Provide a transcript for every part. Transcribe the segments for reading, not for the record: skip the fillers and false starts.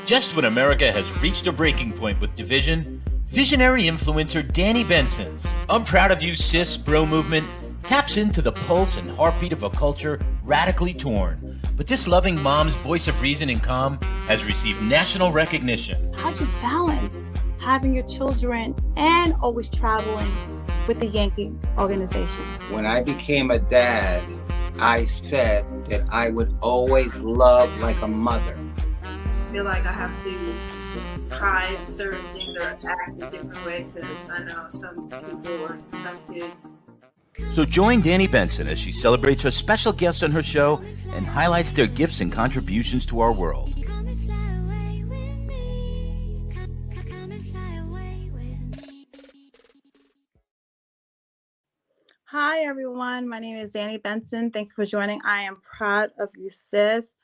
Just when America has reached a breaking point with division, visionary influencer Danni Benson's I'm Proud of You Sis bro movement taps into the pulse and heartbeat of a culture radically torn. But this loving mom's voice of reason and calm has received national recognition. How'd you balance having your children and always traveling with the Yankee organization? When I became a dad, I said that I would always love like a mother. I feel like I have to try certain things or act a different way because I know some people or some kids. So join Danni Benson as she celebrates her special guests on her show and highlights their gifts and contributions to our world. Hi, everyone. My name is Danni Benson. Thank you for joining. I am proud of you, sis.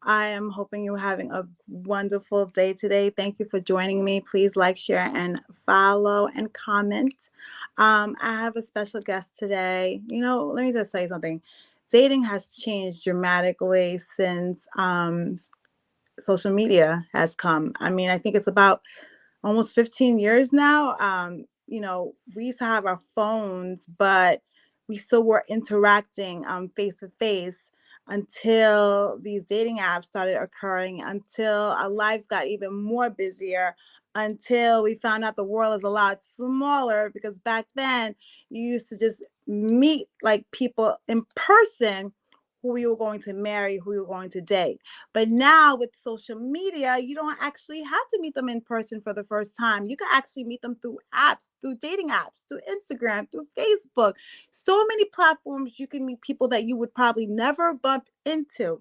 I am hoping you're having a wonderful day today. Thank you for joining me. Please like, share, and follow and comment. I have a special guest today. Let me just say something. Dating has changed dramatically since social media has come. I mean, I think it's about almost 15 years now. We used to have our phones, but we still were interacting face to face until these dating apps started occurring, until our lives got even more busier, until we found out the world is a lot smaller, because back then you used to just meet like people in person who you were going to marry, who you were going to date. But now with social media, you don't actually have to meet them in person for the first time. You can actually meet them through apps, through dating apps, through Instagram, through Facebook. So many platforms you can meet people that you would probably never bump into.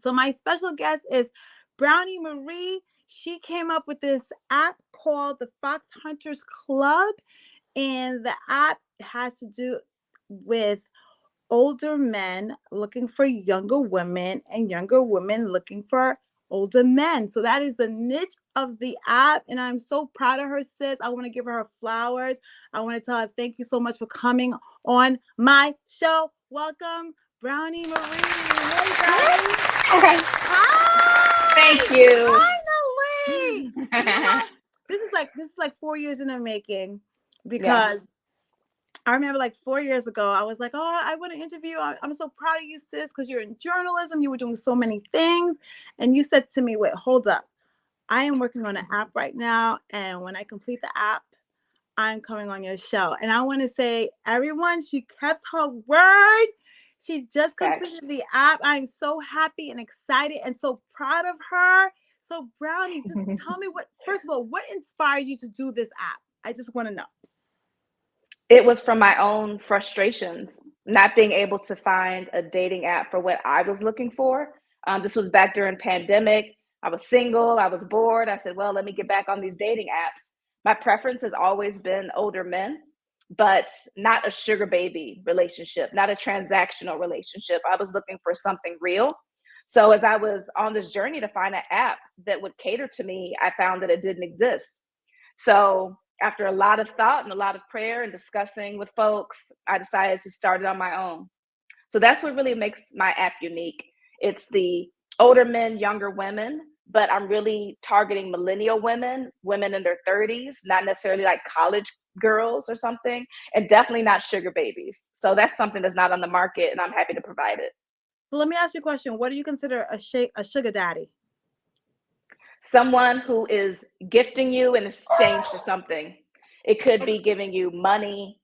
So my special guest is Brownie Marie. She came up with this app called the Foxhunters Club, and the app has to do with older men looking for younger women and younger women looking for older men. So that is the niche of the app, and I'm so proud of her, sis. I want to give her flowers. I want to tell her thank you so much for coming on my show. Welcome, Brownie Marie. Hey, Brownie. Hi. Thank you. Finally. This is like 4 years in the making, because I remember like 4 years ago, I was like, oh, I want to interview you. I'm so proud of you, sis, because you're in journalism. You were doing so many things. And you said to me, wait, hold up. I am working on an app right now. And when I complete the app, I'm coming on your show. And I want to say, everyone, she kept her word. She just completed the app. I'm so happy and excited and so proud of her. So Brownie, just tell me first of all, what inspired you to do this app? I just want to know. It was from my own frustrations, not being able to find a dating app for what I was looking for. This was back during pandemic. I was single, I was bored. I said, well, let me get back on these dating apps. My preference has always been older men, but not a sugar baby relationship, not a transactional relationship. I was looking for something real. So as I was on this journey to find an app that would cater to me, I found that it didn't exist. So after a lot of thought and a lot of prayer and discussing with folks, I decided to start it on my own. So that's what really makes my app unique. It's the older men, younger women, but I'm really targeting millennial women, women in their 30s, not necessarily like college girls or something, and definitely not sugar babies. So that's something that's not on the market, and I'm happy to provide it. So let me ask you a question. What do you consider a sugar daddy? Someone who is gifting you in exchange for something. It could be giving you money,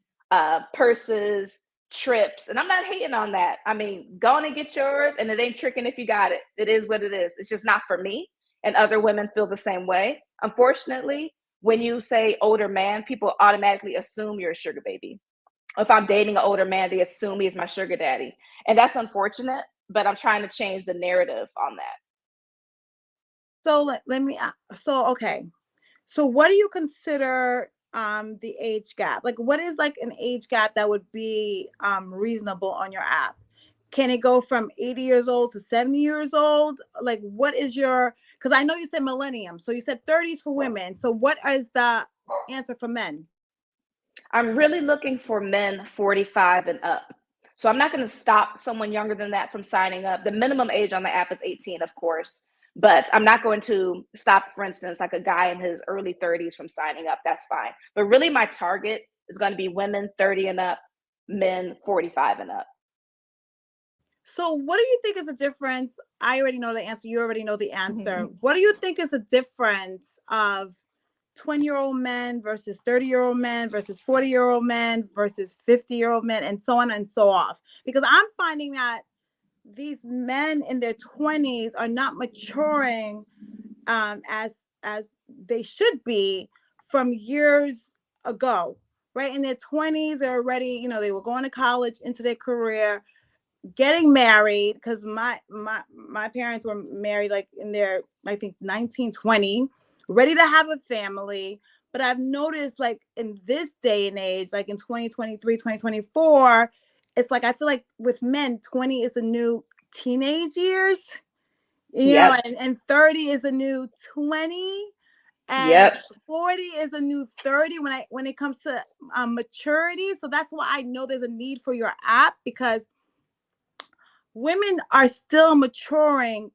purses, trips. And I'm not hating on that. I mean, go on and get yours, and it ain't tricking if you got it. It is what it is. It's just not for me. And other women feel the same way. Unfortunately, when you say older man, people automatically assume you're a sugar baby. If I'm dating an older man, they assume he's my sugar daddy. And that's unfortunate, but I'm trying to change the narrative on that. So okay. So what do you consider the age gap? Like, what is like an age gap that would be reasonable on your app? Can it go from 80 years old to 70 years old? Like, what is because I know you said millennium. So you said 30s for women. So what is the answer for men? I'm really looking for men 45 and up. So I'm not going to stop someone younger than that from signing up. The minimum age on the app is 18, of course. But I'm not going to stop, for instance, like a guy in his early 30s from signing up. That's fine. But really, my target is going to be women 30 and up, men 45 and up. So what do you think is the difference? I already know the answer. You already know the answer. What do you think is the difference of 20-year-old men versus 30-year-old men versus 40-year-old men versus 50-year-old men, and so on and so off? Because I'm finding that these men in their 20s are not maturing as they should be from years ago, right? In their 20s, they're already, you know, they were going to college, into their career, getting married, because my parents were married like in their, I think, 1920, ready to have a family. But I've noticed, like, in this day and age, like in 2023, 2024, it's like I feel like with men, 20 is the new teenage years, you know, Yep. and 30 is a new 20, and Yep. 40 is the new 30 when it comes to maturity. So that's why I know there's a need for your app, because women are still maturing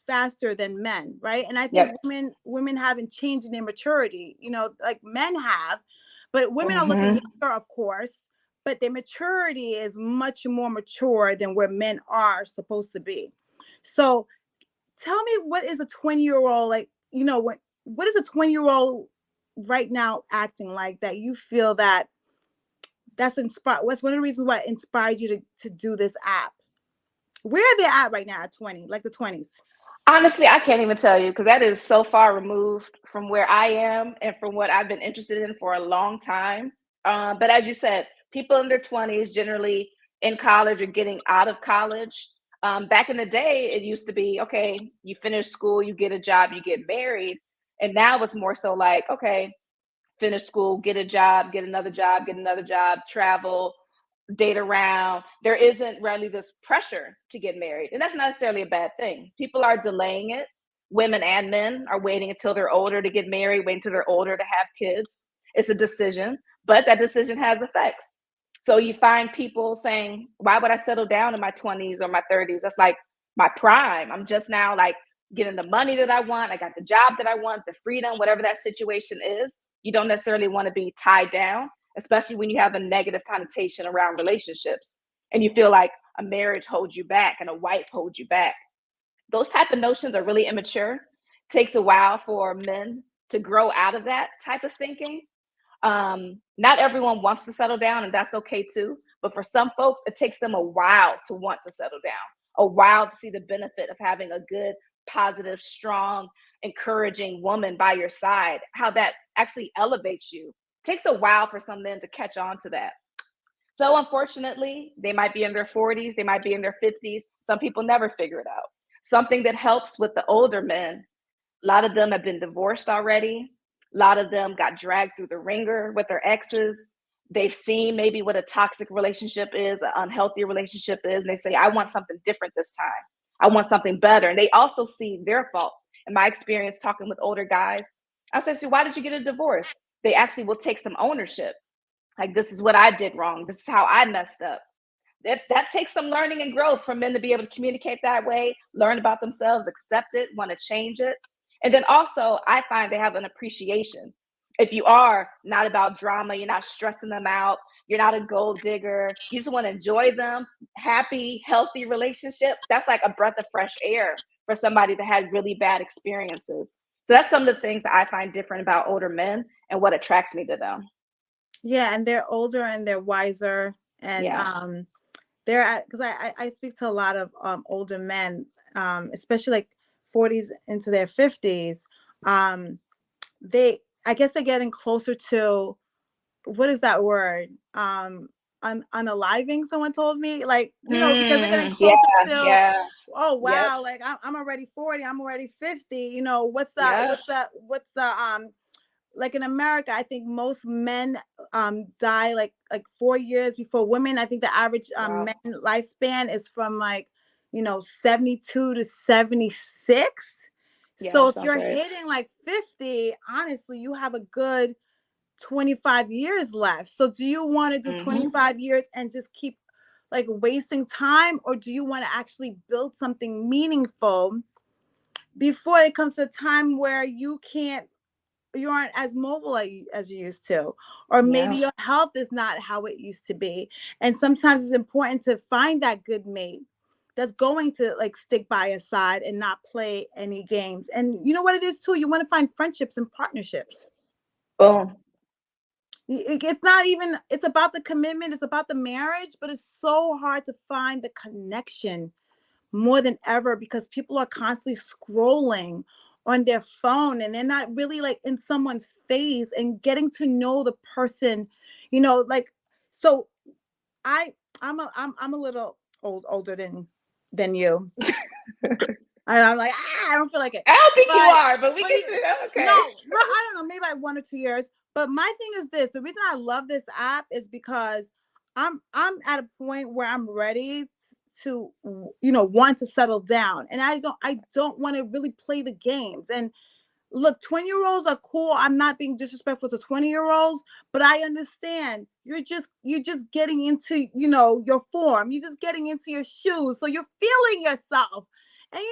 faster than men, right? And I think Yep. women haven't changed in their maturity, you know, like men have, but women are looking Mhm. younger, of course, but their maturity is much more mature than where men are supposed to be. So tell me, what is a 20-year-old, like, you know, what is a 20-year-old right now acting like, that you feel that's inspired? What's one of the reasons why it inspired you to do this app? Where are they at right now at 20, like the 20s? Honestly, I can't even tell you because that is so far removed from where I am and from what I've been interested in for a long time. But as you said, people in their 20s, generally in college or getting out of college. Back in the day, it used to be, okay, you finish school, you get a job, you get married. And now it's more so like, okay, finish school, get a job, get another job, travel, date around. There isn't really this pressure to get married. And that's not necessarily a bad thing. People are delaying it. Women and men are waiting until they're older to get married, waiting until they're older to have kids. It's a decision, but that decision has effects. So you find people saying, why would I settle down in my 20s or my 30s? That's like my prime. I'm just now like getting the money that I want. I got the job that I want, the freedom, whatever that situation is. You don't necessarily want to be tied down, especially when you have a negative connotation around relationships and you feel like a marriage holds you back and a wife holds you back. Those type of notions are really immature. It takes a while for men to grow out of that type of thinking. Not everyone wants to settle down, and that's okay too. But for some folks, it takes them a while to want to settle down, a while to see the benefit of having a good, positive, strong, encouraging woman by your side, how that actually elevates you. It takes a while for some men to catch on to that. So unfortunately, they might be in their 40s, they might be in their 50s. Some people never figure it out. Something that helps with the older men, a lot of them have been divorced already. A lot of them got dragged through the ringer with their exes. They've seen maybe what a toxic relationship is, an unhealthy relationship is, and they say, I want something different this time. I want something better. And they also see their faults. In my experience talking with older guys, I say, so why did you get a divorce? They actually will take some ownership. Like, this is what I did wrong. This is how I messed up. That takes some learning and growth for men to be able to communicate that way, learn about themselves, accept it, want to change it. And then also, I find they have an appreciation. If you are not about drama, you're not stressing them out, you're not a gold digger, you just want to enjoy them, happy, healthy relationship, that's like a breath of fresh air for somebody that had really bad experiences. So that's some of the things that I find different about older men and what attracts me to them. Yeah, and they're older and they're wiser, and Yeah. they're at, because I speak to a lot of older men, especially like 40s into their 50s. They, I guess they're getting closer to, what is that word? Unaliving, someone told me, like, you know, because they're getting Yeah, closer to, yeah, oh yep, wow, like I'm already 40, I'm already 50, you know, yep. what's the like in America, I think most men die like 4 years before women. I think the average Wow. men lifespan is from, like, you know, 72 to 76. Yeah, So that if sounds you're right. hitting like 50, honestly, you have a good 25 years left. So do you want to do Mhm. 25 years and just keep like wasting time, or do you want to actually build something meaningful before it comes to a time where you aren't as mobile as you used to, or maybe Yeah. your health is not how it used to be. And sometimes it's important to find that good mate that's going to like stick by your side and not play any games. And you know what it is too? You want to find friendships and partnerships. Boom. It's not even, it's about the commitment, it's about the marriage, but it's so hard to find the connection more than ever because people are constantly scrolling on their phone and they're not really like in someone's face and getting to know the person, like. So I I'm a little older than you. And I'm like, I don't feel like it. I don't think you But are, but we but can you, do that. Okay. no, I don't know, maybe like 1 or 2 years. But my thing is this: the reason I love this app is because I'm at a point where I'm ready to want to settle down, and I don't want to really play the games. And look, 20-year-olds are cool. I'm not being disrespectful to 20-year-olds, but I understand you're just getting into, your form. You're just getting into your shoes. So you're feeling yourself. And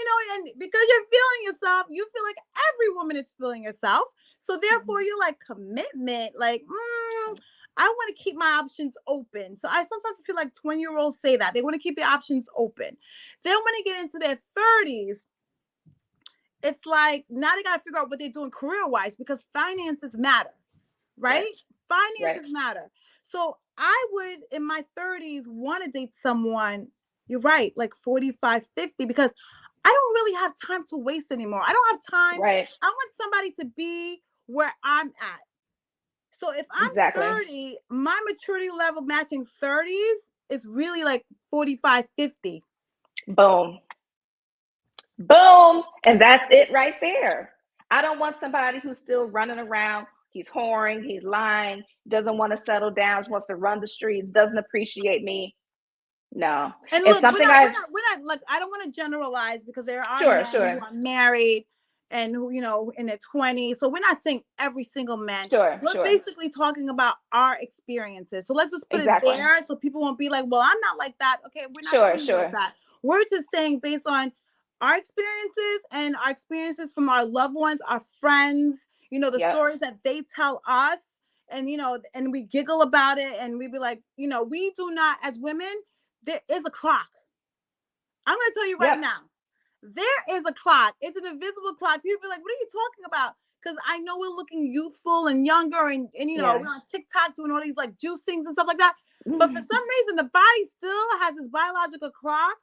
because you're feeling yourself, you feel like every woman is feeling herself. So therefore you're like commitment, like, I want to keep my options open. So I sometimes feel like 20-year-olds say that. They want to keep their options open. Then when they get into their 30s, it's like now they got to figure out what they're doing career-wise because finances matter, right? Right. Finances matter. So I would, in my 30s, want to date someone, you're right, like 45, 50, because I don't really have time to waste anymore. I don't have time. Right. I want somebody to be where I'm at. So if I'm Exactly. 30, my maturity level matching 30s is really like 45, 50. Boom. Boom. And that's it right there. I don't want somebody who's still running around. He's whoring, he's lying, doesn't want to settle down, just wants to run the streets, doesn't appreciate me. No. And It's look, something I we're not like, I don't want to generalize because there are sure, men who sure, are married and who, in their 20s. So we're not saying every single man. sure, We're sure. basically talking about our experiences. So let's just put it Exactly. there so people won't be like, well, I'm not like that. Okay, we're not Sure, saying like sure. that. We're just saying based on our experiences and our experiences from our loved ones, our friends, the Yep. stories that they tell us. And, and we giggle about it and we be like, we do not, as women, there is a clock. I'm going to tell you right Yep. now. There is a clock. It's an invisible clock. People be like, what are you talking about? Because I know we're looking youthful and younger and Yeah. we're on TikTok doing all these like juicings and stuff like that. But for some reason, the body still has this biological clock,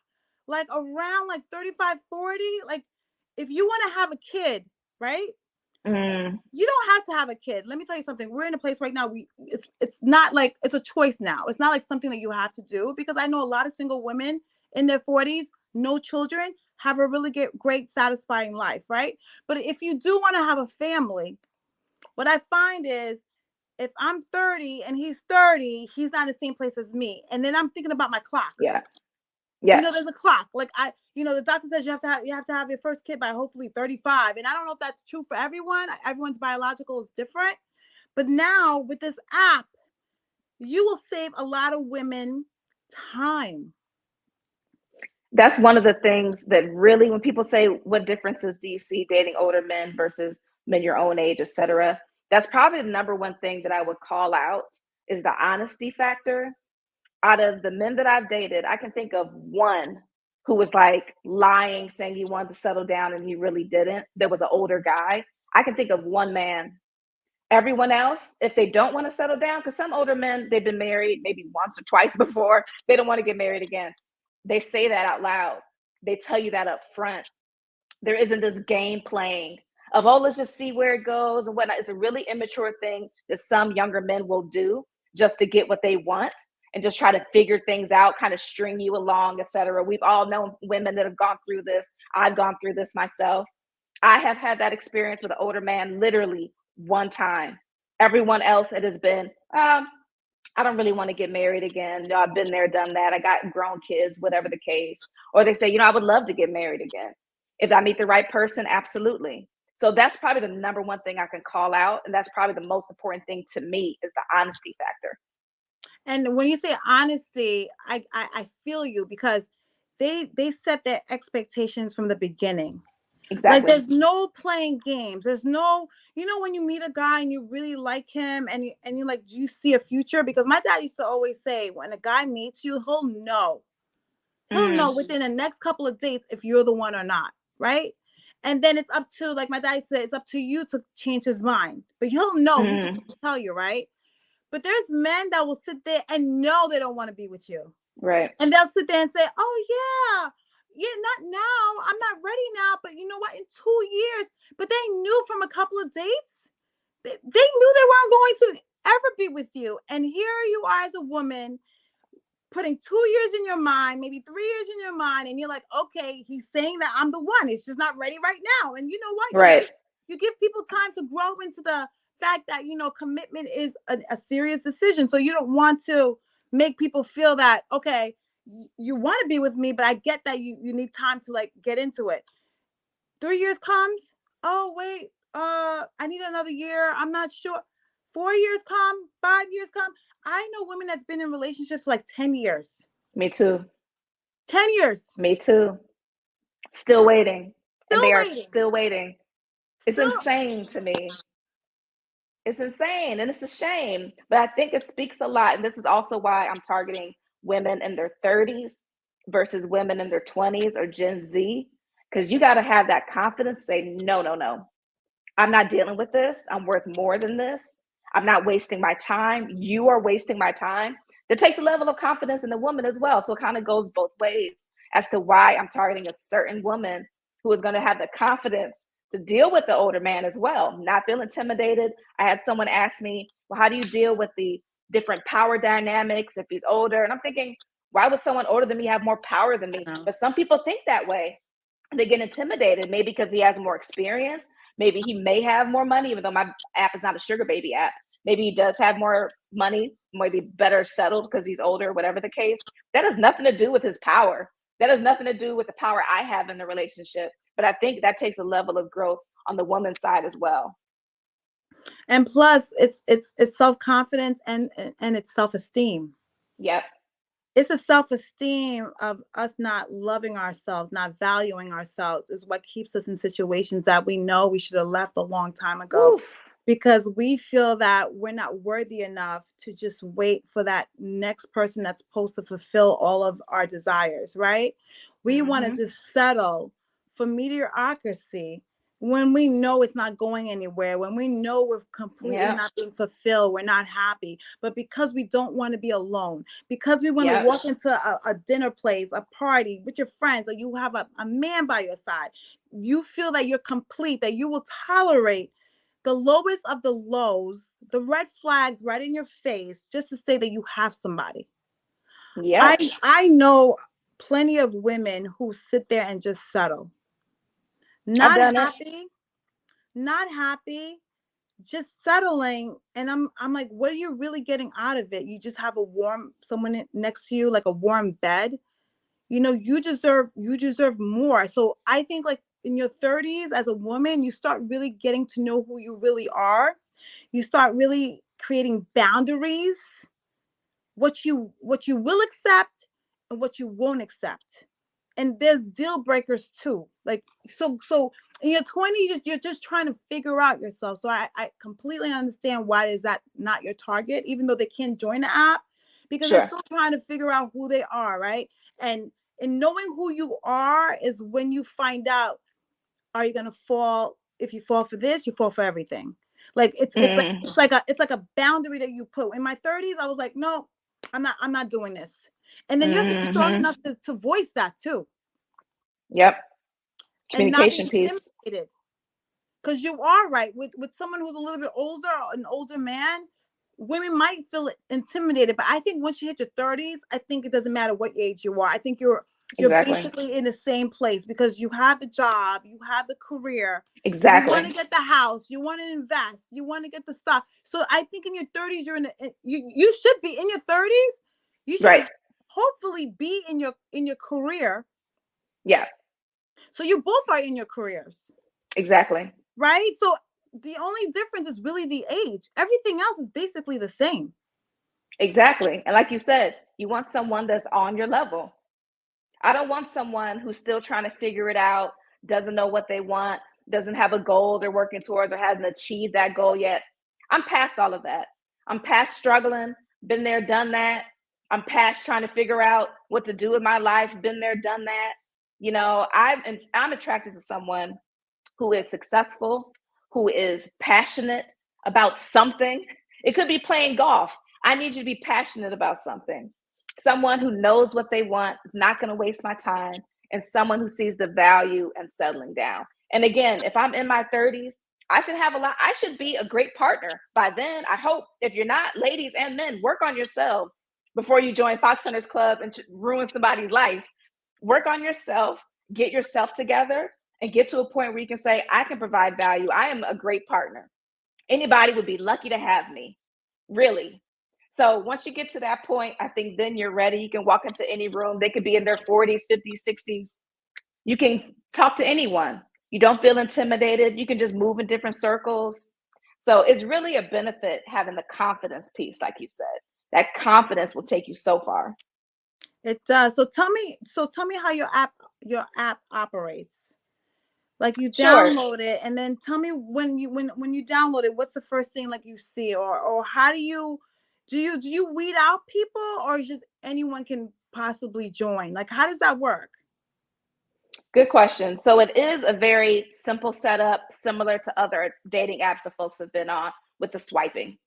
like around like 35, 40. Like if you want to have a kid, right? You don't have to have a kid. Let me tell you something. We're in a place right now. It's not like it's a choice now. It's not like something that you have to do because I know a lot of single women in their 40s, no children, have a really great, satisfying life, right? But if you do want to have a family, what I find is if I'm 30 and he's 30, he's not in the same place as me. And then I'm thinking about my clock. Yeah. Yeah. There's a clock. Like the doctor says you have to have your first kid by hopefully 35. And I don't know if that's true for everyone. Everyone's biological is different. But now with this app, you will save a lot of women time. That's one of the things that really, when people say, what differences do you see dating older men versus men your own age, etc., that's probably the number one thing that I would call out is the honesty factor. Out of the men that I've dated, I can think of one who was like lying, saying he wanted to settle down and he really didn't. There was an older guy. I can think of one man. Everyone else, if they don't want to settle down, because some older men, they've been married maybe once or twice before, they don't want to get married again. They say that out loud. They tell you that up front. There isn't this game playing of, oh, let's just see where it goes and whatnot. It's a really immature thing that some younger men will do just to get what they want and just try to figure things out, kind of string you along, etc. We've all known women that have gone through this. I've gone through this myself. I have had that experience with an older man literally one time. Everyone else, it has been, I don't really want to get married again. I've been there, done that. I got grown kids, whatever the case. Or they say, I would love to get married again. If I meet the right person, absolutely. So that's probably the number one thing I can call out. And that's probably the most important thing to me is the honesty factor. And when you say honesty, I feel you because they set their expectations from the beginning. Like Exactly. there's no playing games. There's no, when you meet a guy and you really like him and you like, do you see a future? Because my dad used to always say, when a guy meets you, he'll know. He'll know within the next couple of dates if you're the one or not, right? And then it's up to, like my dad said, it's up to you to change his mind. But he'll know. He can tell you, right? But there's men that will sit there and know they don't want to be with you. Right. And they'll sit there and say, oh, yeah, not now. I'm not ready now. But you know what? In 2 years. But they knew from a couple of dates, they knew they weren't going to ever be with you. And here you are as a woman putting 2 years in your mind, maybe 3 years in your mind. And you're like, okay, he's saying that I'm the one. It's just not ready right now. And you know what? Right. You give people time to grow into the fact that, commitment is a serious decision. So you don't want to make people feel that, okay, you want to be with me, but I get that you need time to like get into it. 3 years comes. Oh, wait, I need another year. I'm not sure. 4 years come, 5 years come. I know women that's been in relationships for like 10 years. Me too. 10 years. Me too. Still waiting. Still And they waiting. are still waiting. It's Still- insane to me. It's insane and it's a shame. But I think it speaks a lot. And this is also why I'm targeting women in their 30s versus women in their 20s or Gen Z. Because you got to have that confidence to say, no, no, no. I'm not dealing with this. I'm worth more than this. I'm not wasting my time. You are wasting my time. That takes a level of confidence in the woman as well. So it kind of goes both ways as to why I'm targeting a certain woman who is going to have the confidence to deal with the older man as well, not feel intimidated. I had someone ask me, well, how do you deal with the different power dynamics if he's older? And I'm thinking, why would someone older than me have more power than me? But some people think that way. They get intimidated, maybe because he has more experience. Maybe he may have more money, even though my app is not a sugar baby app. Maybe he does have more money, maybe better settled because he's older, whatever the case. That has nothing to do with his power. That has nothing to do with the power I have in the relationship. But I think that takes a level of growth on the woman's side as well. And plus, it's self-confidence and it's self-esteem. Yep. It's a self-esteem of us not loving ourselves, not valuing ourselves is what keeps us in situations that we know we should have left a long time ago. Oof. Because we feel that we're not worthy enough to just wait for that next person that's supposed to fulfill all of our desires, right? We want to just settle for mediocrity when we know it's not going anywhere, when we know we're completely not being fulfilled, we're not happy, but because we don't want to be alone, because we want to walk into a dinner place, a party with your friends, or you have a man by your side, you feel that you're complete, that you will tolerate the lowest of the lows, the red flags right in your face, just to say that you have somebody. Yeah. I know plenty of women who sit there and just settle. Not happy, just settling. And I'm like, what are you really getting out of it? You just have someone next to you, like a warm bed. You deserve more. So I think like in your 30s as a woman, you start really getting to know who you really are. You start really creating boundaries, what you will accept and what you won't accept. And there's deal breakers too. Like, so in your 20s, you're just trying to figure out yourself. So I completely understand why is that not your target, even though they can join the app, because they're still trying to figure out who they are, right? And knowing who you are is when you find out, are you gonna fall? If you fall for this, you fall for everything. Like it's like a boundary that you put. In my 30s, I was like, no, I'm not doing this. And then you have to be strong enough to voice that too. Yep. Communication piece. Because you are right with someone who's a little bit older, an older man, women might feel intimidated. But I think once you hit your 30s, I think it doesn't matter what age you are. I think you're basically in the same place because you have the job, you have the career. Exactly. You want to get the house, you want to invest, you want to get the stock. So I think in your 30s, you should be in your 30s. You should hopefully be in your career. Yeah. So you both are in your careers. Exactly. Right? So the only difference is really the age. Everything else is basically the same. Exactly. And like you said, you want someone that's on your level. I don't want someone who's still trying to figure it out, doesn't know what they want, doesn't have a goal they're working towards, or hasn't achieved that goal yet. I'm past all of that. I'm past struggling, been there, done that. I'm past trying to figure out what to do with my life, been there, done that. You know, I'm attracted to someone who is successful, who is passionate about something. It could be playing golf. I need you to be passionate about something. Someone who knows what they want, is not going to waste my time, and someone who sees the value in settling down. And again, if I'm in my 30s, I should be a great partner by then. I hope. If you're not, ladies and men, work on yourselves before you join Foxhunters Club and ruin somebody's life. Work on yourself, get yourself together, and get to a point where you can say, I can provide value. I am a great partner. Anybody would be lucky to have me, really. So once you get to that point, I think then you're ready. You can walk into any room. They could be in their 40s, 50s, 60s. You can talk to anyone. You don't feel intimidated. You can just move in different circles. So it's really a benefit having the confidence piece, like you said. That confidence will take you so far. It does. So tell me how your app operates. Like you download it, and then tell me when you download it, what's the first thing like you see, or how do you weed out people, or just anyone can possibly join? Like, how does that work? Good question. So it is a very simple setup, similar to other dating apps that folks have been on with the swiping.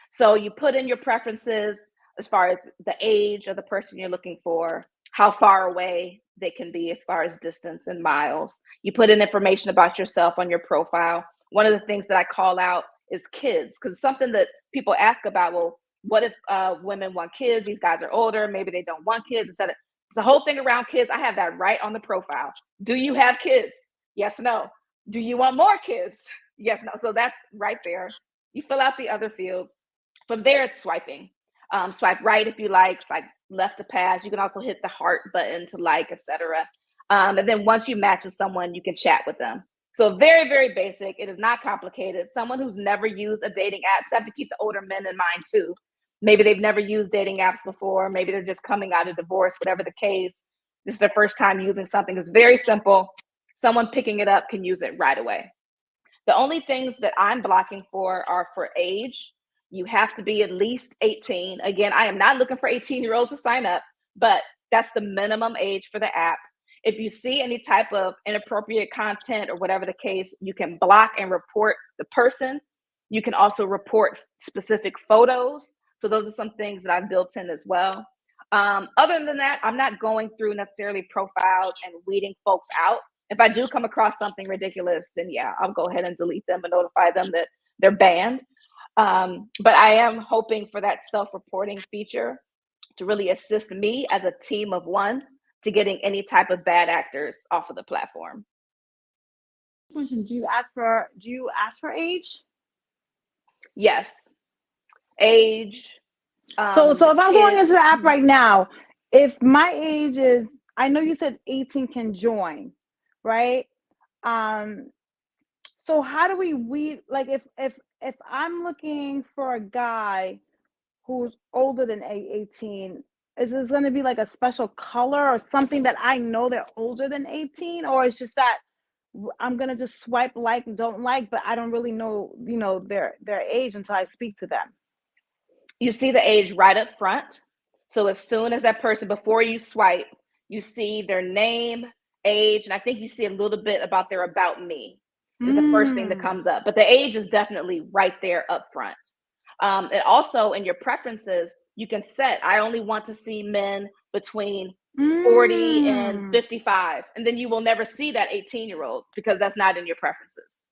So you put in your preferences as far as the age of the person you're looking for, how far away they can be as far as distance and miles. You put in information about yourself on your profile. One of the things that I call out is kids, because it's something that people ask about. Well, what if women want kids? These guys are older. Maybe they don't want kids, etc. It's a whole thing around kids. I have that right on the profile. Do you have kids? Yes, no. Do you want more kids? Yes, no. So that's right there. You fill out the other fields. From there, it's swiping. Swipe right if you like, swipe left to pass. You can also hit the heart button to like, etc. And then once you match with someone, you can chat with them. So very, very basic. It is not complicated. Someone who's never used a dating app, so I have to keep the older men in mind too. Maybe they've never used dating apps before. Maybe they're just coming out of divorce, whatever the case. This is their first time using something. It's very simple. Someone picking it up can use it right away. The only things that I'm blocking for are for age. You have to be at least 18. Again, I am not looking for 18-year-olds to sign up, but that's the minimum age for the app. If you see any type of inappropriate content or whatever the case, you can block and report the person. You can also report specific photos. So those are some things that I've built in as well. Other than that, I'm not going through necessarily profiles and weeding folks out. If I do come across something ridiculous, then yeah, I'll go ahead and delete them and notify them that they're banned. But I am hoping for that self-reporting feature to really assist me as a team of one to getting any type of bad actors off of the platform. Question: Do you ask for age? Yes, age. So if I'm going into the app right now, if my age is, I know you said 18 can join, right? So how do we like if I'm looking for a guy who's older than 18, is this going to be like a special color or something that I know they're older than 18, or it's just that I'm going to just swipe like and don't like, but I don't really know, their age until I speak to them? You see the age right up front. So as soon as that person, before you swipe, you see their name, age, and I think you see a little bit about their about me is the first thing that comes up. But the age is definitely right there up front. And also in your preferences, you can set, I only want to see men between 40 and 55. And then you will never see that 18-year-old because that's not in your preferences.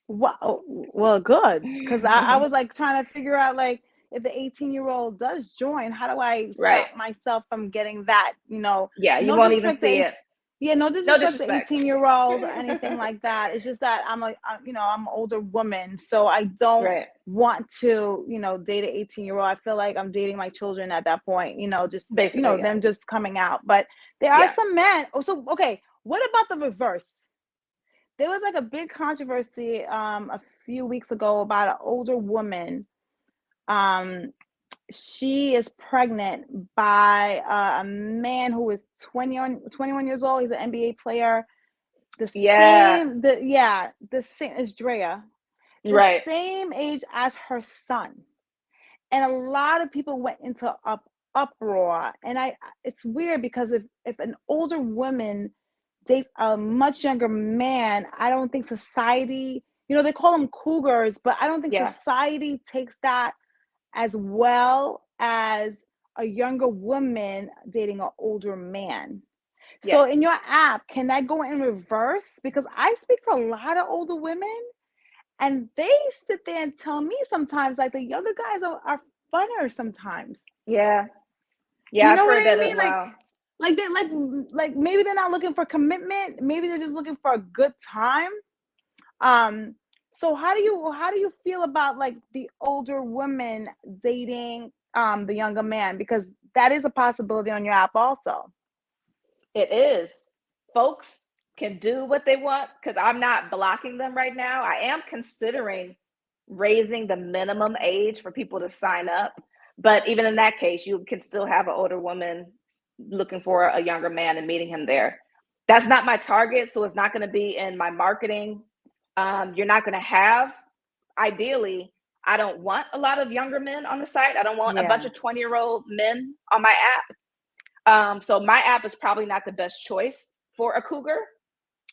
Wow. Well, good. Because I was like trying to figure out, like, if the 18-year-old does join, how do I stop myself from getting that, Yeah, you won't even see it. Yeah, no disrespect to 18-year-olds or anything like that. It's just that I'm I'm an older woman, so I don't want to, date an 18-year-old. I feel like I'm dating my children at that point, just basically, them just coming out. But there are some men. So, okay, what about the reverse? There was like a big controversy a few weeks ago about an older woman. She is pregnant by a man who is 21 years old. He's an NBA player. the Yeah. same, the same as Drea, the Right. same age as her son. And a lot of people went into uproar. And it's weird because if an older woman dates a much younger man, I don't think society, they call them cougars, but I don't think Yeah. society takes that as well as a younger woman dating an older man. Yeah. So in your app, can that go in reverse? Because I speak to a lot of older women and they sit there and tell me sometimes like the younger guys are funner sometimes. Yeah. Yeah, You I've know what heard I that as mean? well. Like they like maybe they're not looking for commitment. Maybe they're just looking for a good time. So how do you feel about like the older woman dating the younger man? Because that is a possibility on your app also. It is. Folks can do what they want because I'm not blocking them right now. I am considering raising the minimum age for people to sign up. But even in that case, you can still have an older woman looking for a younger man and meeting him there. That's not my target. So it's not going to be in my marketing. You're not going to have, ideally, I don't want a lot of younger men on the site. I don't want a bunch of 20-year-old men on my app. So my app is probably not the best choice for a cougar,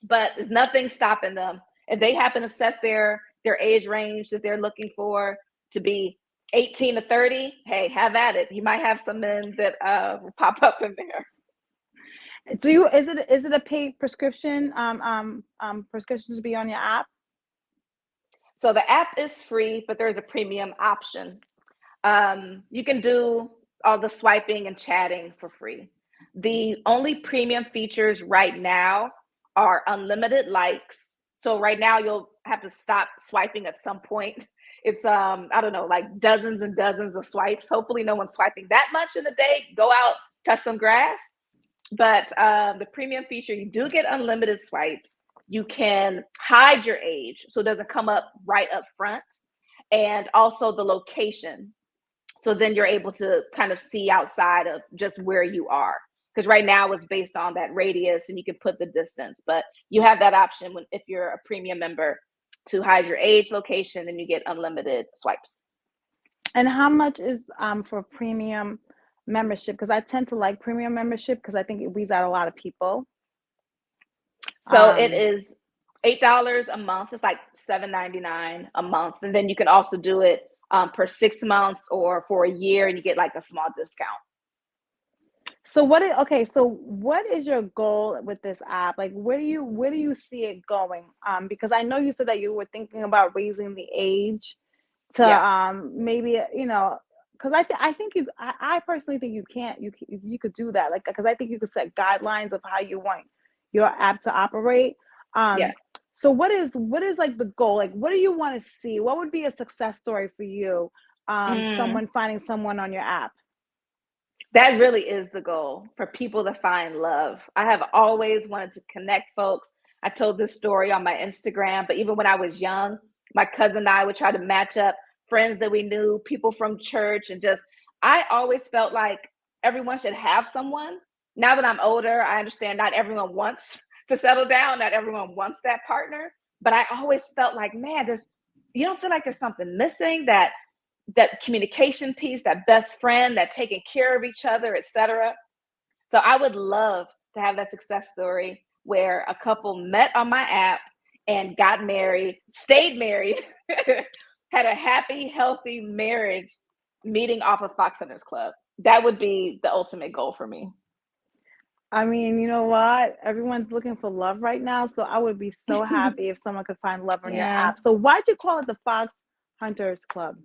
but there's nothing stopping them. If they happen to set their age range that they're looking for to be 18 to 30, hey, have at it. You might have some men that will pop up in there. Is it a paid prescription prescription to be on your app? So the app is free, but there's a premium option. You can do all the swiping and chatting for free. The only premium features right now are unlimited likes. So right now you'll have to stop swiping at some point. It's I don't know, like dozens and dozens of swipes. Hopefully no one's swiping that much in a day. Go out, touch some grass. But the premium feature, you do get unlimited swipes. You can hide your age so it doesn't come up right up front, and also the location. So then you're able to kind of see outside of just where you are. Because right now it's based on that radius and you can put the distance, but you have that option if you're a premium member to hide your age, location, and you get unlimited swipes. And how much is for premium membership? Because I tend to like premium membership because I think it weeds out a lot of people. So it is $8 a month. It's like $7.99 a month, and then you can also do it per 6 months or for a year, and you get like a small discount. So what is your goal with this app? Like where do you see it going? Because I know you said that you were thinking about raising the age to maybe because I personally think you could do that, like because I think you could set guidelines of how you want your app to operate. So what is like the goal? Like what do you want to see? What would be a success story for you? Someone finding someone on your app. That really is the goal, for people to find love. I have always wanted to connect folks. I told this story on my Instagram, but even when I was young, my cousin and I would try to match up friends that we knew, people from church, and I always felt like everyone should have someone. Now that I'm older, I understand not everyone wants to settle down, not everyone wants that partner, but I always felt like, man, you don't feel like there's something missing, that communication piece, that best friend, that taking care of each other, etc. So I would love to have that success story where a couple met on my app and got married, stayed married, had a happy, healthy marriage, meeting off of Foxhunters Club. That would be the ultimate goal for me. I mean, you know what? Everyone's looking for love right now, so I would be so happy if someone could find love on your app. So why'd you call it the Foxhunters Club?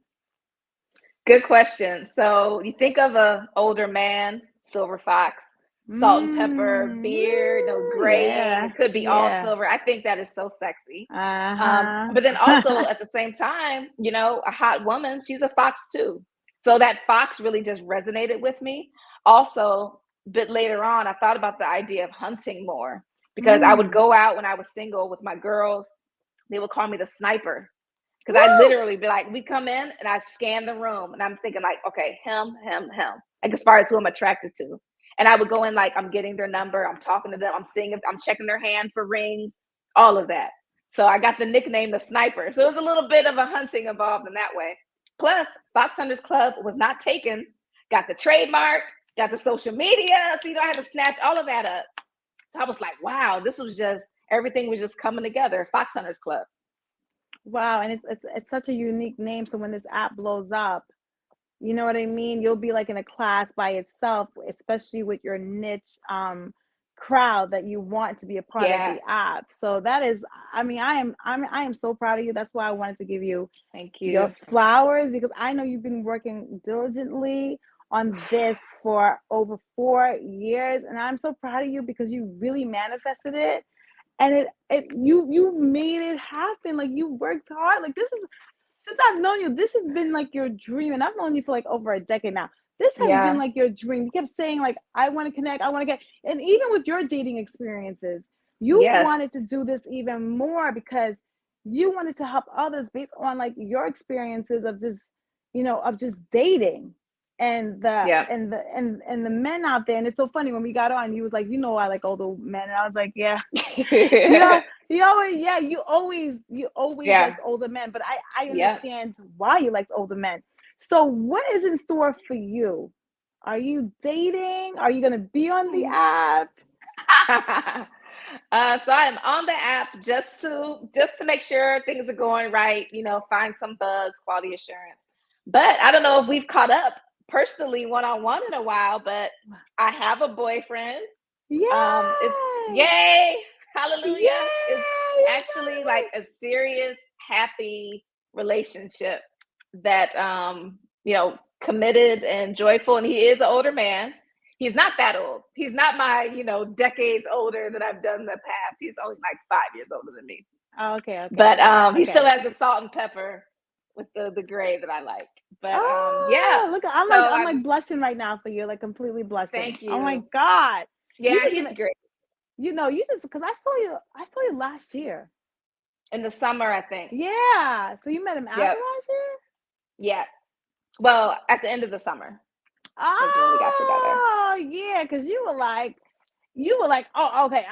Good question. So you think of an older man, silver fox, salt and pepper, beard, graying. It could be all silver. I think that is so sexy. But then also at the same time, a hot woman, she's a fox too. So that fox really just resonated with me. Also, a bit later on, I thought about the idea of hunting more, because I would go out when I was single with my girls. They would call me the sniper. Because I literally be like, we come in and I scan the room and I'm thinking like, okay, him, like as far as who I'm attracted to. And I would go in like, I'm getting their number, I'm talking to them, I'm seeing if I'm checking their hand for rings, all of that. So I got the nickname the Sniper. So it was a little bit of a hunting involved in that way. Plus, Foxhunters Club was not taken. Got the trademark, got the social media. So, I had to snatch all of that up. So I was like, wow, this was just, everything was just coming together. Foxhunters Club. Wow, and it's such a unique name. So when this app blows up, you know what I mean? You'll be like in a class by itself, especially with your niche crowd that you want to be a part of the app. So that is, I mean, I am so proud of you. That's why I wanted to give you your flowers, because I know you've been working diligently on this for over 4 years, and I'm so proud of you because you really manifested it, and you made it happen. Like, you worked hard. Like, this is, since I've known you, this has been like your dream, and I've known you for like over a decade now. This has been like your dream. You kept saying like, I want to connect, I want to get, and even with your dating experiences, you wanted to do this even more because you wanted to help others based on like your experiences of just, of just dating. And the and the men out there. And it's so funny, when we got on, you was like, I like older men, and I was like, yeah. you always liked older men, but I understand why you liked older men. So what is in store for you? Are you dating? Are you gonna be on the app? So I'm on the app just to make sure things are going right, find some bugs, quality assurance. But I don't know if we've caught up personally one-on-one in a while, but I have a boyfriend. It's yay, hallelujah. Yay, it's actually like a serious, happy relationship that committed and joyful. And he is an older man. He's not that old. He's not my, decades older that I've done in the past. He's only like 5 years older than me. Oh, okay. But he still has the salt and pepper with the gray that I like. But look, I'm like blushing right now for you, like completely blushing. Thank you. Oh my God. Yeah, he's great. You just, because I saw you last year. In the summer, I think. Yeah. So you met him after last year? Yeah. Well, at the end of the summer. That's when we got together. Oh yeah, because you were like, oh, okay.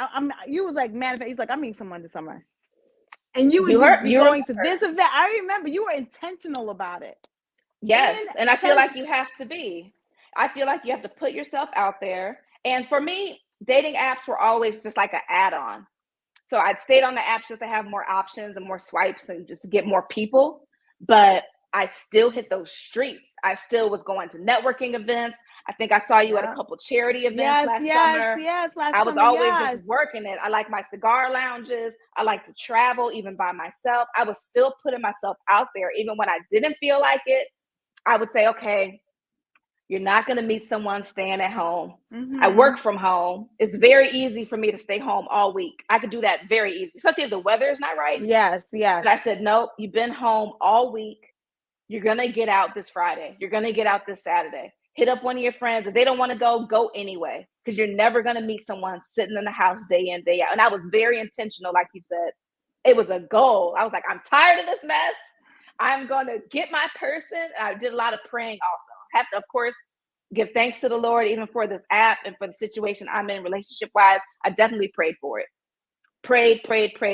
You was like, manifest. He's like, I'm meeting someone this summer. And you would just be going to this event. I remember you were intentional about it. Yes. And I feel like you have to be. I feel like you have to put yourself out there. And for me, dating apps were always just like an add-on. So I'd stayed on the apps just to have more options and more swipes and just get more people. But I still hit those streets. I still was going to networking events. I think I saw you at a couple charity events last summer. I was always just working it. I like my cigar lounges. I like to travel, even by myself. I was still putting myself out there. Even when I didn't feel like it, I would say, okay, you're not going to meet someone staying at home. Mm-hmm. I work from home. It's very easy for me to stay home all week. I could do that very easy, especially if the weather is not right. Yes. But I said, nope, you've been home all week. You're going to get out this Friday. You're going to get out this Saturday. Hit up one of your friends. If they don't want to go anyway, because you're never going to meet someone sitting in the house day in, day out. And I was very intentional, like you said. It was a goal. I was like, I'm tired of this mess. I'm going to get my person. I did a lot of praying also. I have to, of course, give thanks to the Lord, even for this app and for the situation I'm in relationship-wise. I definitely prayed for it. Prayed.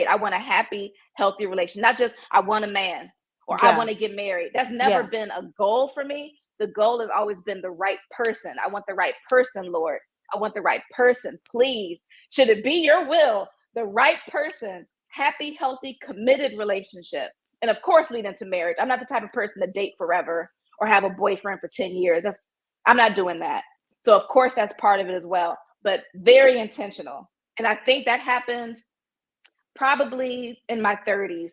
I want a happy, healthy relationship. Not just, I want a man. Or I want to get married. That's never been a goal for me. The goal has always been the right person. I want the right person, Lord. I want the right person. Please, should it be your will, the right person, happy, healthy, committed relationship. And of course, lead into marriage. I'm not the type of person to date forever or have a boyfriend for 10 years. I'm not doing that. So of course, that's part of it as well, but very intentional. And I think that happened probably in my 30s.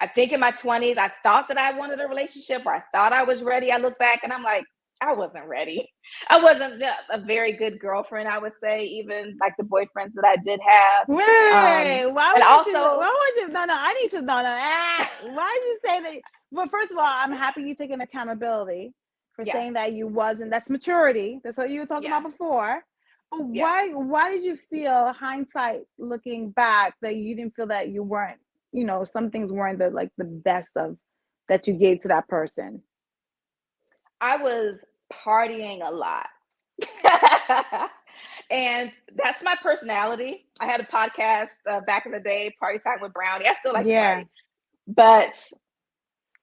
I think in my 20s, I thought that I wanted a relationship, or I thought I was ready. I look back and I'm like, I wasn't ready. I wasn't a very good girlfriend, I would say, even like the boyfriends that I did have. Wait, why would you? No, I need to know. Why did you say that? Well, first of all, I'm happy you taking accountability for saying that you wasn't. That's maturity. That's what you were talking about before. But why did you feel, hindsight looking back, that you didn't feel that you weren't, some things weren't the best of that you gave to that person? I was partying a lot. And that's my personality. I had a podcast back in the day, Party Time with Brownie. I still like to party. But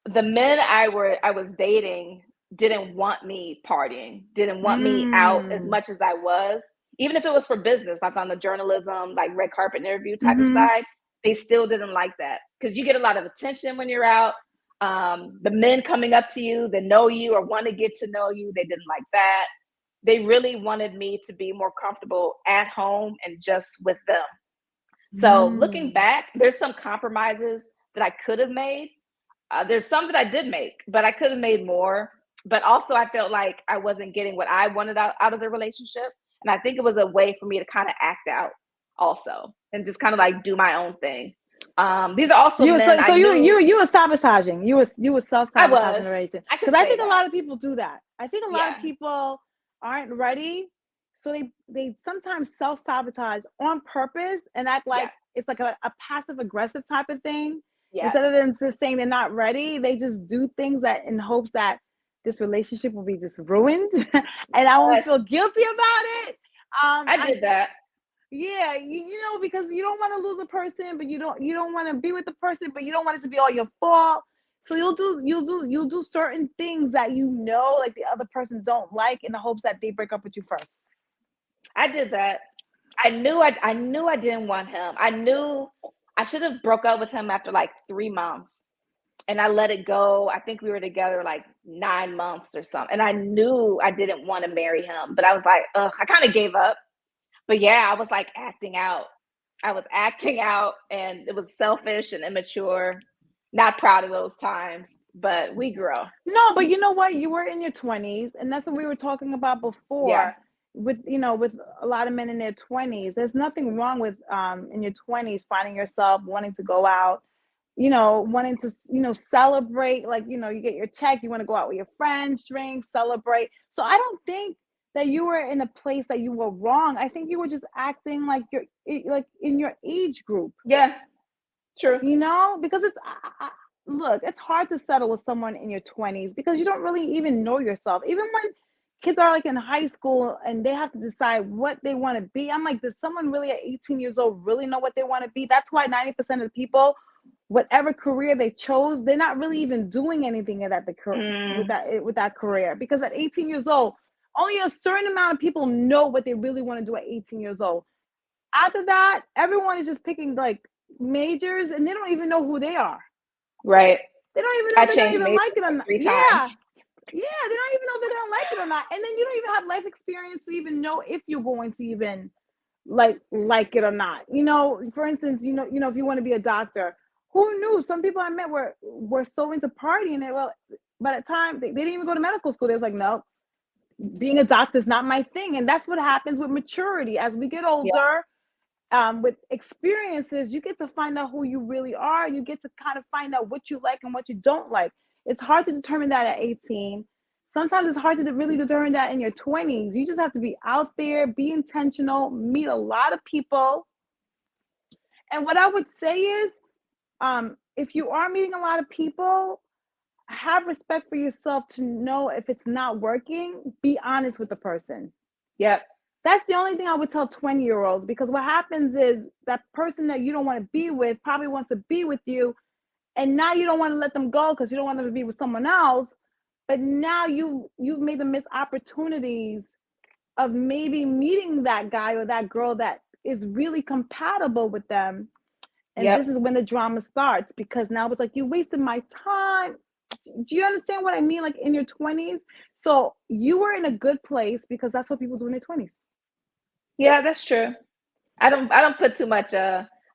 the men I was dating didn't want me partying, didn't want me out as much as I was. Even if it was for business, like on the journalism, like red carpet interview type of side, they still didn't like that. Because you get a lot of attention when you're out. The men coming up to you, they know you or want to get to know you, they didn't like that. They really wanted me to be more comfortable at home and just with them. So looking back, there's some compromises that I could have made. There's some that I did make, but I could have made more. But also I felt like I wasn't getting what I wanted out of the relationship. And I think it was a way for me to kind of act out also and just kind of like do my own thing. These are also men. So you were sabotaging. You were self-sabotaging the relationship. Because I think a lot of people do that. I think a lot of people aren't ready. So they sometimes self-sabotage on purpose and act like it's like a passive-aggressive type of thing. Instead of them just saying they're not ready, they just do things that in hopes that this relationship will be just ruined and I won't feel guilty about it. I did that. Yeah, you know, because you don't want to lose a person, but you don't want to be with the person, but you don't want it to be all your fault. So you'll do certain things that you know like the other person don't like in the hopes that they break up with you first. I did that. I knew I didn't want him. I knew I should have broke up with him after like 3 months. And I let it go. I think we were together like 9 months or something. And I knew I didn't want to marry him, but I was like, ugh, I kind of gave up. But yeah, I was like acting out. I was acting out and it was selfish and immature. Not proud of those times, but we grow. No, but you know what? You were in your 20s, and that's what we were talking about before. Yeah. With a lot of men in their 20s, there's nothing wrong with in your 20s finding yourself wanting to go out, wanting to celebrate, like you get your check, you want to go out with your friends, drink, celebrate. So I don't think that you were in a place that you were wrong. I think you were just acting like you're like in your age group. Yeah, true. Because look, it's hard to settle with someone in your 20s because you don't really even know yourself. Even when kids are like in high school and they have to decide what they want to be. I'm like, does someone really at 18 years old really know what they want to be? That's why 90% of the people, whatever career they chose, they're not really even doing anything with that career. Because at 18 years old, only a certain amount of people know what they really want to do at 18 years old. After that, everyone is just picking like majors and they don't even know who they are. Right. They don't even know if they don't even like it or not. Yeah, they don't even know if they're gonna like it or not. And then you don't even have life experience to even know if you're going to even like it or not. For instance, if you want to be a doctor, who knew? Some people I met were so into partying that by the time they didn't even go to medical school, they was like, no, being a doctor is not my thing. And that's what happens with maturity. As we get older, with experiences, you get to find out who you really are, and you get to kind of find out what you like and what you don't like. It's hard to determine that at 18. Sometimes it's hard to really determine that in your 20s. You just have to be out there, be intentional, meet a lot of people. And what I would say is, if you are meeting a lot of people, have respect for yourself to know if it's not working, be honest with the person. Yep. That's the only thing I would tell 20-year-olds, because what happens is that person that you don't want to be with probably wants to be with you. And now you don't want to let them go because you don't want them to be with someone else. But now you've made them miss opportunities of maybe meeting that guy or that girl that is really compatible with them. And this is when the drama starts, because now it's like, you wasted my time. Do you understand what I mean? Like in your 20s. So you were in a good place because that's what people do in their 20s. Yeah, that's true. I don't put too much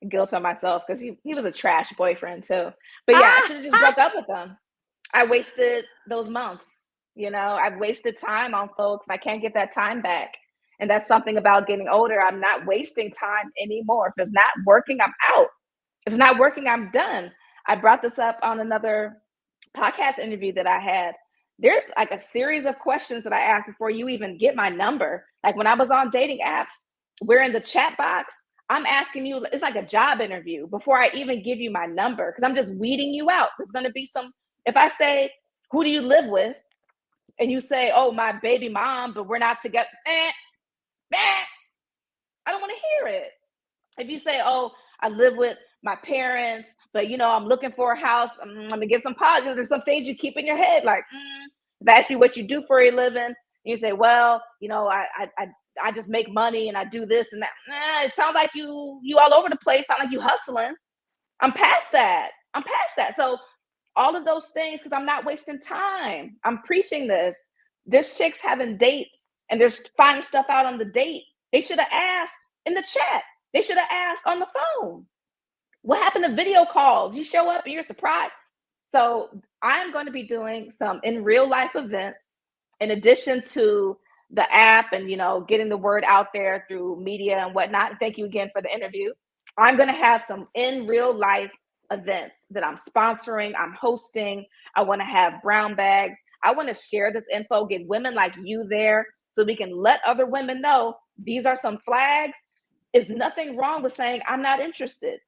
guilt on myself because he was a trash boyfriend too. But yeah, I should have just broke up with him. I wasted those months. I've wasted time on folks. I can't get that time back. And that's something about getting older. I'm not wasting time anymore. If it's not working, I'm out. If it's not working, I'm done. I brought this up on another podcast interview that I had. There's like a series of questions that I asked before you even get my number. Like when I was on dating apps, we're in the chat box. I'm asking you, it's like a job interview before I even give you my number, because I'm just weeding you out. There's going to be if I say, who do you live with? And you say, oh, my baby mom, but we're not together. hear it. If you say, oh, I live with my parents, but I'm looking for a house, I'm gonna give some positives. There's some things you keep in your head, like if I ask you what you do for a living, you say, well, I just make money and I do this and that. It sounds like you all over the place. Sound like you hustling. I'm past that. So all of those things, because I'm not wasting time. I'm preaching this. There's chicks having dates and they're finding stuff out on the date. They should have asked in the chat. They should have asked on the phone. What happened to video calls? You show up and you're surprised. So I'm going to be doing some in real life events in addition to the app and, getting the word out there through media and whatnot. Thank you again for the interview. I'm going to have some in real life events that I'm sponsoring, I'm hosting. I want to have brown bags. I want to share this info, get women like you there so we can let other women know these are some flags. Is nothing wrong with saying, I'm not interested.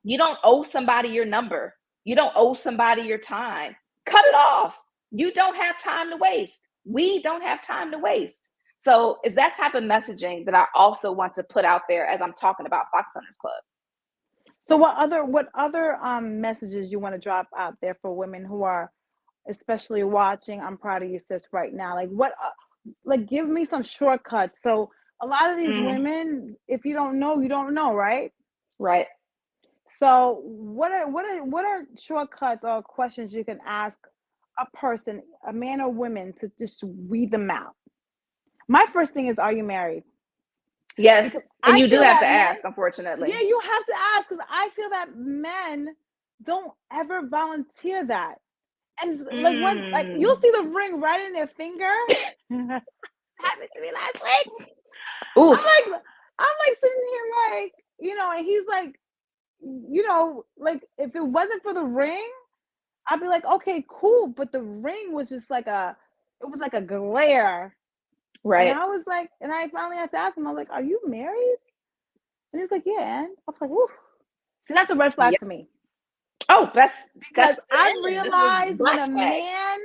You don't owe somebody your number. You don't owe somebody your time. Cut it off. You don't have time to waste. We don't have time to waste. So it's that type of messaging that I also want to put out there as I'm talking about Foxhunters Club. So what other messages you want to drop out there for women who are especially watching I'm Proud of You Sis right now? Like what give me some shortcuts. So a lot of these women, if you don't know, you don't know, right? Right. So what are shortcuts or questions you can ask a person, a man or woman, to just weed them out? My first thing is, are you married? Yes, and you do have to ask, unfortunately. Yeah, you have to ask, because I feel that men don't ever volunteer that. And when you'll see the ring right in their finger. Happened to me last week. Oof. I'm like sitting here like, and he's like, if it wasn't for the ring, I'd be like, okay, cool. But the ring was just like a glare. Right. And I was like, and I finally had to ask him, I was like, are you married? And he was like, yeah. And I was like, woof. See, that's a red flag for me. Oh, because I realized when a man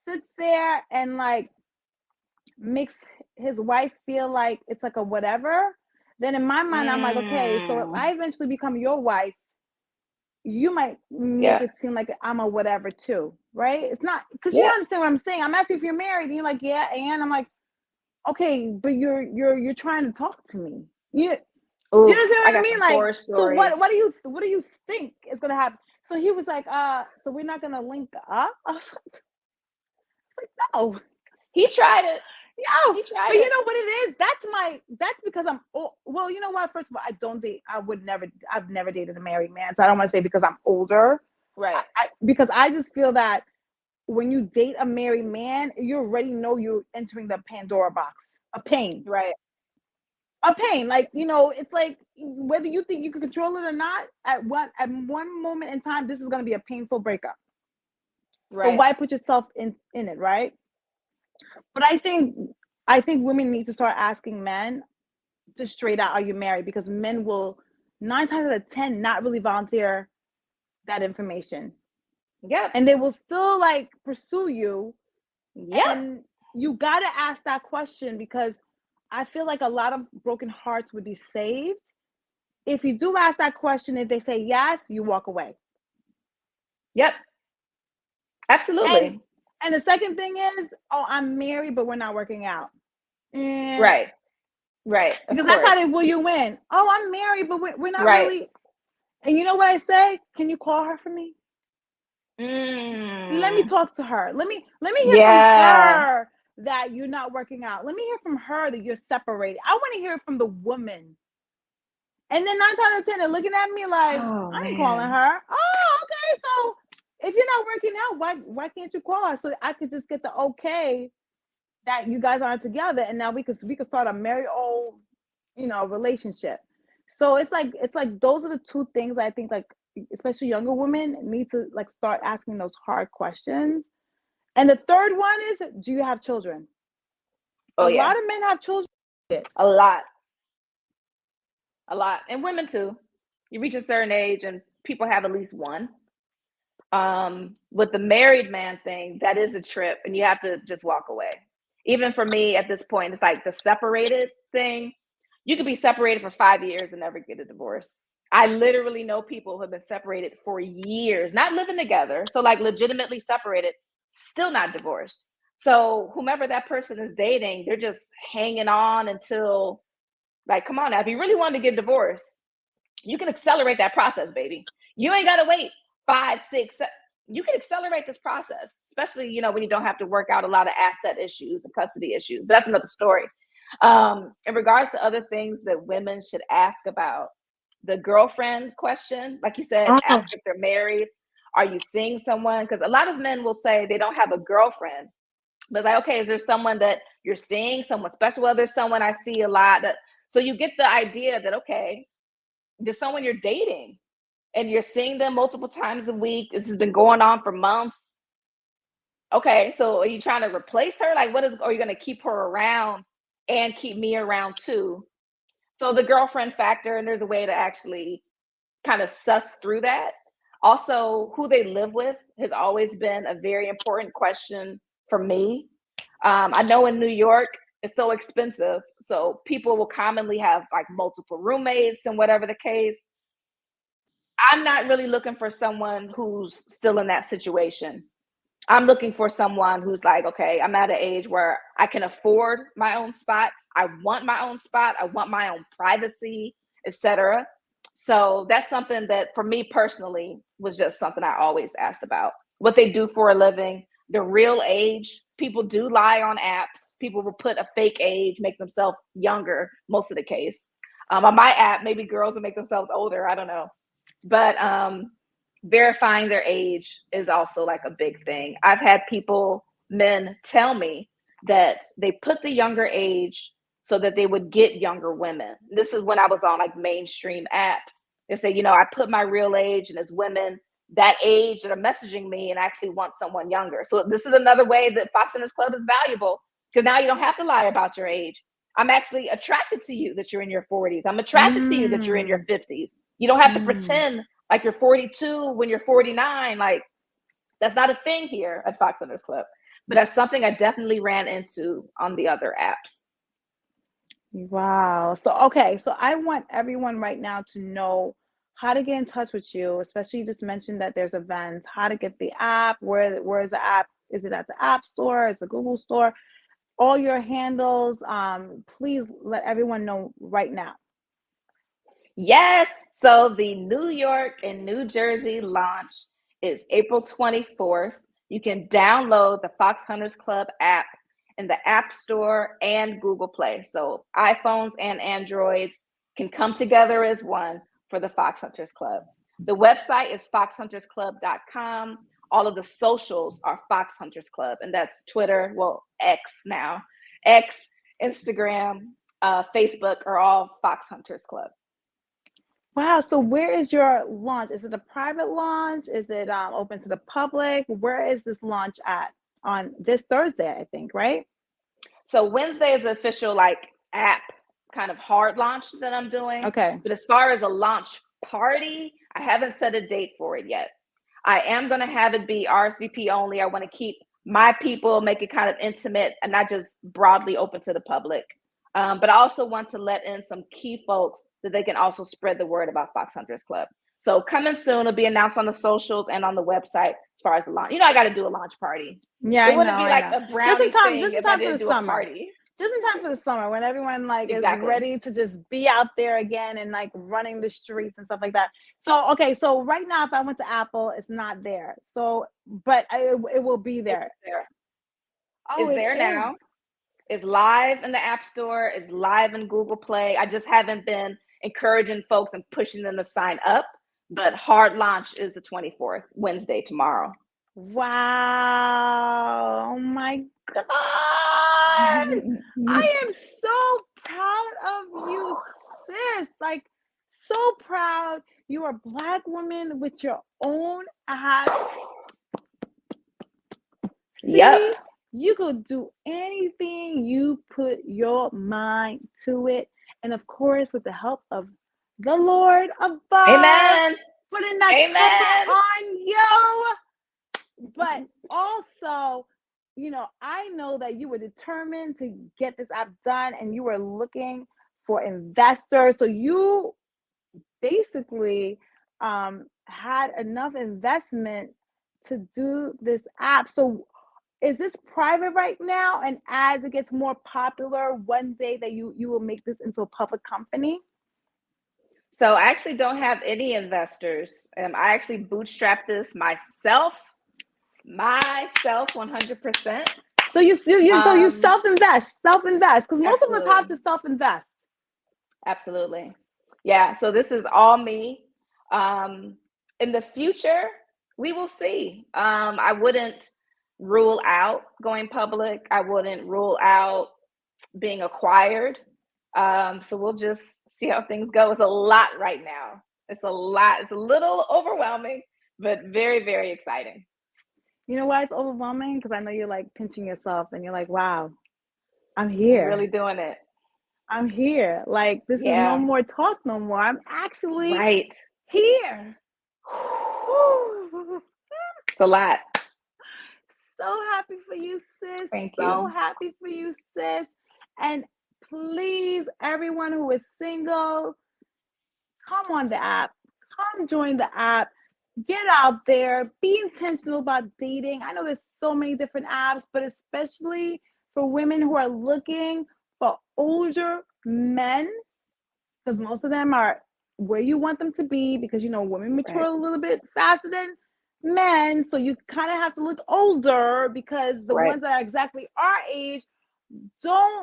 sits there and like makes his wife feel like it's like a whatever, then in my mind, I'm like, okay, so if I eventually become your wife, you might make it seem like I'm a whatever too, right? It's not, because you don't understand what I'm saying. I'm asking if you're married, and you're like, yeah, and I'm like, okay, but you're trying to talk to me. You understand what I mean? Like, so what do you think is gonna happen? So he was like, so we're not gonna link up? I was like, no. He tried it. Yeah, but you know what it is? That's because I'm, well, you know what? First of all, I don't date. I've never dated a married man. So I don't want to say because I'm older. Right. Because I just feel that when you date a married man, you already know you're entering the Pandora box of pain. Right. A pain. Like, it's like whether you think you can control it or not, at one moment in time, this is going to be a painful breakup. Right. So why put yourself in it, right? But I think women need to start asking men just straight out, are you married? Because men will 9 times out of 10 not really volunteer that information. Yeah. And they will still like pursue you. Yeah. And you got to ask that question, because I feel like a lot of broken hearts would be saved if you do ask that question. If they say yes, you walk away. Yep. Absolutely. And the second thing is, oh, I'm married, but we're not working out. Right. Because that's how they will you in. Oh, I'm married, but we're not really. And you know what I say? Can you call her for me? Let me talk to her. Let me hear from her that you're not working out. Let me hear from her that you're separated. I want to hear from the woman. And then 9 times out of 10, they're looking at me like, I ain't calling her. Oh, okay. So if you're not working out, why can't you call her so I could just get the okay that you guys aren't together, and now we could start a merry old, relationship. So it's like those are the two things I think, like, especially younger women need to like start asking those hard questions. And the third one is, do you have children? A lot of men have children. A lot. And women too. You reach a certain age and people have at least one. With the married man thing, that is a trip, and you have to just walk away. Even for me at this point, it's like the separated thing. You could be separated for 5 years and never get a divorce. I literally know people who have been separated for years, not living together. So like legitimately separated, still not divorced. So whomever that person is dating, they're just hanging on until, like, come on now, if you really want to get divorced, you can accelerate that process, baby. You ain't got to wait 5, 6, 7. You can accelerate this process, especially, you know, when you don't have to work out a lot of asset issues and custody issues. But that's another story. In regards to other things that women should ask about, the girlfriend question, like you said, ask if they're married. Are you seeing someone? Because a lot of men will say they don't have a girlfriend, but like, okay, is there someone that you're seeing, someone special? Well, there's someone I see a lot. So you get the idea that, okay, there's someone you're dating and you're seeing them multiple times a week. This has been going on for months. Okay, so are you trying to replace her? Like, are you going to keep her around and keep me around too? So the girlfriend factor, and there's a way to actually kind of suss through that. Also, who they live with has always been a very important question for me. I know in New York, it's so expensive. So people will commonly have like multiple roommates and whatever the case. I'm not really looking for someone who's still in that situation. I'm looking for someone who's like, okay, I'm at an age where I can afford my own spot. I want my own spot. I want my own privacy, etc. So that's something that for me personally was just something I always asked about. What they do for a living, the real age. People do lie on apps. People will put a fake age, make themselves younger, most of the case. On my app, maybe girls will make themselves older. I don't know. But verifying their age is also like a big thing. I've had men tell me that they put the younger age so that they would get younger women. This is when I was on like mainstream apps. They say, you know, I put my real age and as women that age that are messaging me and actually want someone younger. So this is another way that Foxhunters Club is valuable because now you don't have to lie about your age. I'm actually attracted to you that you're in your 40s. I'm attracted to you that you're in your 50s. You don't have to pretend like you're 42 when you're 49. Like, that's not a thing here at Foxhunters Club. But that's something I definitely ran into on the other apps. Wow. So, okay. So I want everyone right now to know how to get in touch with you, especially you just mentioned that there's events, how to get the app, where is the app? Is it at the App Store? Is it Google Store? All your handles. Please let everyone know right now. Yes. So the New York and New Jersey launch is April 24th. You can download the Foxhunters Club app in the App Store and Google Play. So iPhones and Androids can come together as one for the Foxhunters Club. The website is foxhuntersclub.com. All of the socials are Foxhunters Club, and that's Twitter, well, X now. X, Instagram, Facebook are all Foxhunters Club. Wow. So where is your launch? Is it a private launch? Is it open to the public? Where is this launch at? On this Thursday, I think, right? So Wednesday is the official like app kind of hard launch that I'm doing. Okay. But as far as a launch party, I haven't set a date for it yet. I am going to have it be RSVP only. I want to keep my people, make it kind of intimate and not just broadly open to the public. But I also want to let in some key folks that they can also spread the word about Foxhunters Club. So coming soon, it'll be announced on the socials and on the website as far as the launch. You know, I got to do a launch party. Yeah, it wouldn't be like a Brownie thing if I didn't do a party. Just in time for the summer when everyone like Exactly. is ready to just be out there again and like running the streets and stuff like that. So, okay. So right now, if I went to Apple, it's not there. So, but it will be there. It's there. Oh, It's there now. It's live in the App Store. It's live in Google Play. I just haven't been encouraging folks and pushing them to sign up. But hard launch is the 24th, Wednesday, tomorrow. Wow. Oh my God. I am so proud of you, sis. Like, so proud. You are a Black woman with your own app. Yep. You could do anything you put your mind to it. And of course, with the help of the Lord above. Amen. Putting that cover on you. But also, you know, I know that you were determined to get this app done and you were looking for investors. So you basically had enough investment to do this app. So is this private right now? And as it gets more popular, one day that you will make this into a public company? So I actually don't have any investors. I actually bootstrapped this myself 100%. So you self-invest, because most of us have to self-invest. Absolutely. Yeah, so this is all me. In the future, we will see. I wouldn't rule out going public. I wouldn't rule out being acquired. So we'll just see how things go. It's a lot right now. It's a lot. It's a little overwhelming, but very, very exciting. You know why it's overwhelming? Because I know you're like pinching yourself and you're like, wow, I'm here. I'm really doing it. I'm here. Like, this is no more talk no more. I'm actually here. It's a lot. So happy for you, sis. Thank you. So happy for you, sis. And please, everyone who is single, come on the app. Come join the app. Get out there. Be intentional about dating. I know there's so many different apps, but especially for women who are looking for older men, because most of them are where you want them to be, because, you know, women mature a little bit faster than men. So you kind of have to look older, because the ones that are exactly our age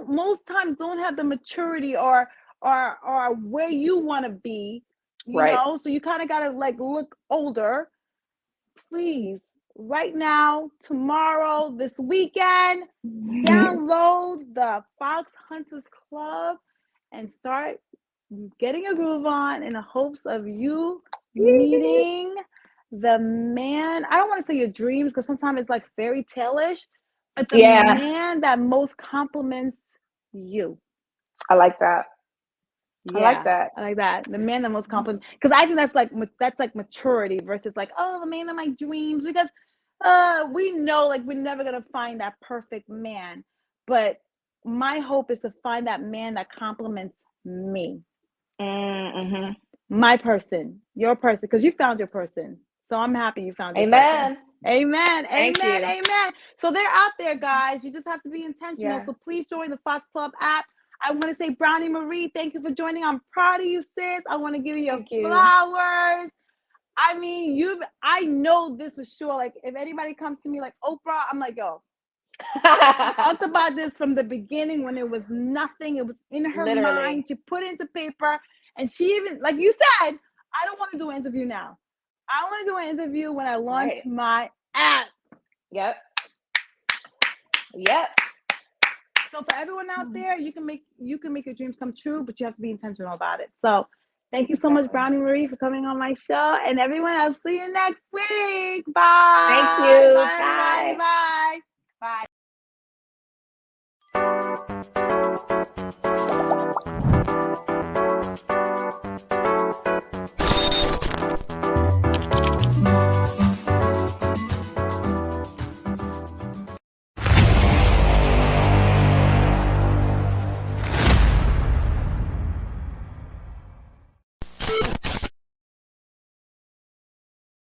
most times don't have the maturity or where you want to be, you know, so you kind of got to like look older. Please, right now, tomorrow, this weekend, download the Foxhunters Club and start getting a groove on, in the hopes of you meeting the man. I don't want to say your dreams, because sometimes it's like fairy tale-ish, but the man that most compliments you. I like that. Yeah, I like that. The man that most compliments, because I think that's like maturity versus like, oh, the man of my dreams, because we know like we're never gonna find that perfect man, but my hope is to find that man that compliments me. My person, your person, because you found your person. So I'm happy you found your person. Amen. So they're out there, guys. You just have to be intentional. So please join the Fox Club app. I want to say, Brownie Marie, thank you for joining. I'm proud of you, sis. I want to give you your flowers. I mean, I know this for sure. Like, if anybody comes to me like Oprah, I'm like, yo, she talked about this from the beginning when it was nothing. It was in her mind. She put it into paper. And she even, like you said, I don't want to do an interview now. I want to do an interview when I launch my app. Yep. So for everyone out there, you can make your dreams come true, but you have to be intentional about it. So thank you so much, Brownie Marie, for coming on my show. And everyone, I'll see you next week. Bye. Thank you. Bye.